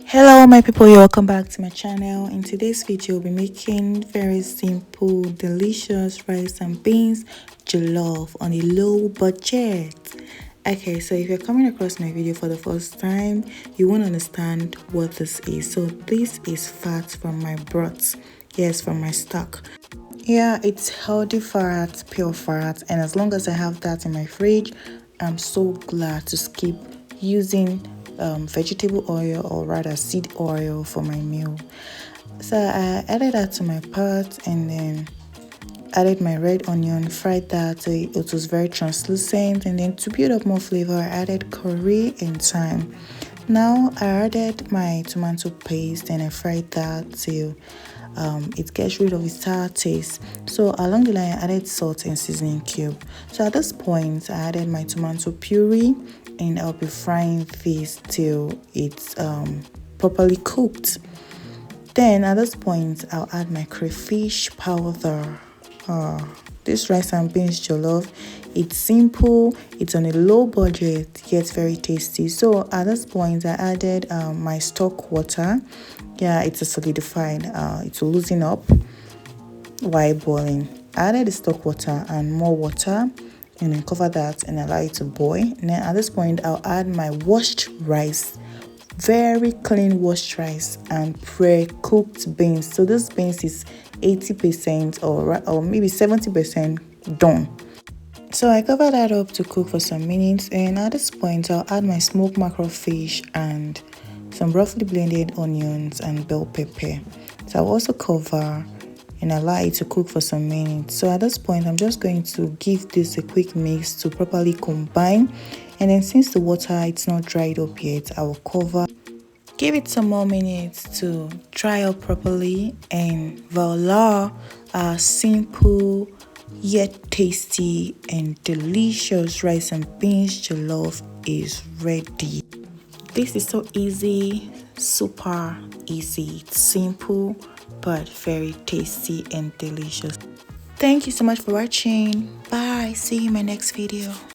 Hello my people, welcome back to my channel. In today's video we'll be making very simple delicious rice and beans jollof on a low budget. Okay, so if you're coming across my video for the first time, you won't understand what this is. So this is fat from my broth. Yes, from my stock. Yeah, it's healthy fat, pure fat, and as long as I have that in my fridge, I'm so glad to skip using vegetable oil, or rather seed oil, for my meal. So I added that to my pot and then added my red onion, fried that so it was very translucent, and then to build up more flavor I added curry and thyme. Now I added my tomato paste and I fried that till it gets rid of its sour taste. So along the line I added salt and seasoning cube. So at this point I added my tomato puree and I'll be frying this till it's properly cooked. Then at this point I'll add my crayfish powder. This rice and beans jollof, it's simple, it's on a low budget, yet very tasty. So at this point I added my stock water. Yeah, it's a solidified, it will loosen up while boiling. I added the stock water and more water and then cover that and allow it to boil. And then at this point I'll add my washed rice, very clean washed rice, and pre-cooked beans. So this beans is 80% or maybe 70% done. So I cover that up to cook for some minutes, and at this point I'll add my smoked mackerel fish and some roughly blended onions and bell pepper. So I'll also cover and allow it to cook for some minutes. So at this point I'm just going to give this a quick mix to properly combine, and then since the water it's not dried up yet, I will cover, give it some more minutes to dry up properly, and voila, our simple yet tasty and delicious rice and beans jollof is ready. This is so easy, super easy. It's simple but very tasty and delicious. Thank you so much for watching. Bye. See you in my next video.